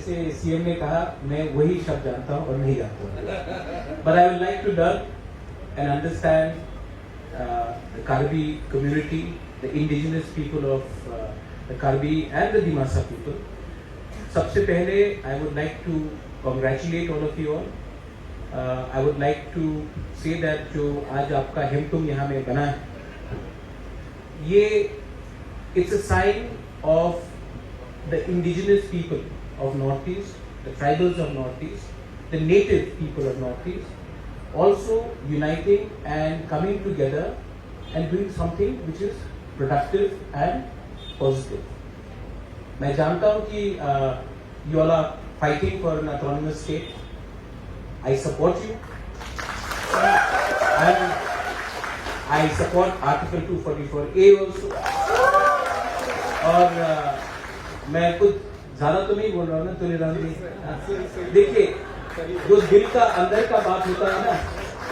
जैसे सीएम ने कहा मैं वही शब्द जानता हूँ और नहीं जानता हूँ. But I would like to learn and understand the Karbi community, the indigenous people of the Karbi and the Dimasa people. सबसे पहले I would like to congratulate all of you all. I would like to say that जो आज आपका हेमटुम यहाँ में बना है, ये it's a sign of the indigenous people of Northeast, the tribals of Northeast, the native people of Northeast, also uniting and coming together and doing something which is productive and positive. मैं जानता हूँ कि you all are fighting for an autonomous state. I support you. And I support Article 244A also. और मैं कुछ ज्यादा तो नहीं बोल रहा हूँ ना, तो नहीं. देखिए, जो दिल का अंदर का बात होता है ना,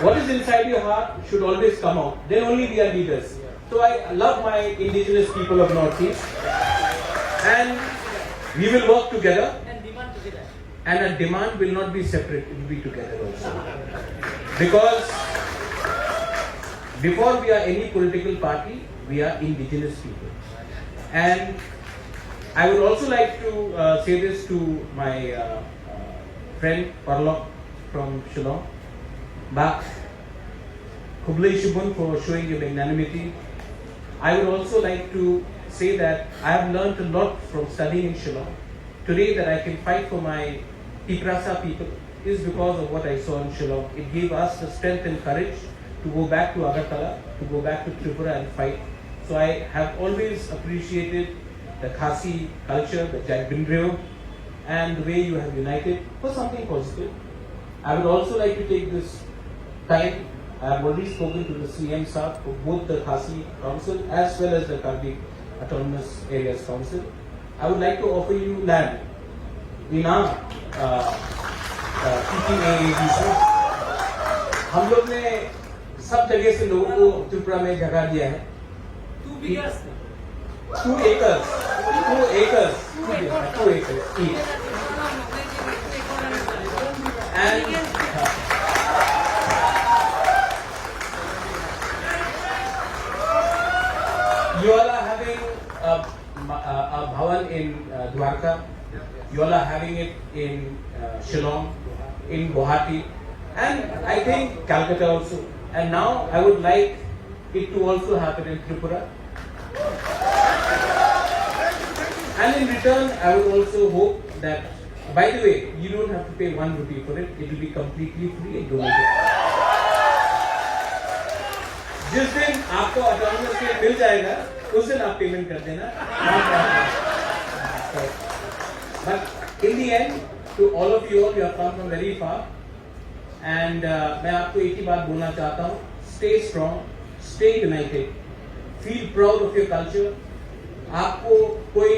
what is inside your heart should always come out. Then only we are leaders. So I love my indigenous people of Northeast, and we will work together. And a demand will not be separate; it will be together also. Because before we are any political party, we are indigenous people. And I would also like to say this to my friend Pradyot from Shillong. Back, Kublai Shubun for showing your magnanimity. I would also like to say that I have learned a lot from studying in Shillong. Today that I can fight for my Tiprasa people is because of what I saw in Shillong. It gave us the strength and courage to go back to Agartala, to go back to Tripura and fight. So I have always appreciated the Khasi culture, the Jagbindreo, and the way you have united for something positive. I would also like to take this time, I have already spoken to the CM Saab for both the Khasi Council as well as the Karbi Autonomous Areas Council. I would like to offer you land in our PPAAD से. हम लोग ने सब जगह से लोगों को त्रिपुरा में जगह दिया है. 2 acres each. And you all are having a bhavan in Dwarka. You all are having it in Shillong, in Guwahati, and I think Calcutta also. And now I would like it to also happen in Tripura. And in return, I would also hope that, by the way, you don't have to pay 1 rupee for it. It will be completely free and donated. जिस दिन आपको autonomous state मिल जाएगा, उस दिन आप payment कर देना. But in the end, to all of you all, you have come from very far. And मैं आपको एक ही बात बोलना चाहता हूँ. Stay strong, stay united, feel proud of your culture. आपको कोई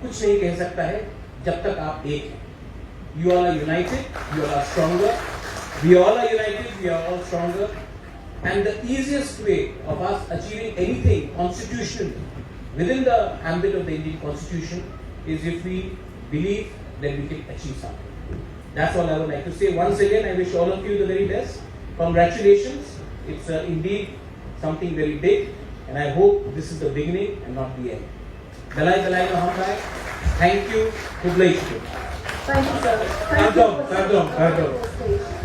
कुछ नहीं कह सकता है जब तक आप एक हैं. You all are united, you all are stronger. We all are united, we are all stronger. And the easiest way of us achieving anything constitutionally within the ambit of the Indian Constitution is if we believe that we can achieve something. That's all I would like to say. Once again, I wish all of you the very best. Congratulations. It's indeed something very big, and I hope this is the beginning and not the end. Dalai Dalai Maharaj, thank you. Kublai Shubun. Thank you, sir. Thank you. Pardon.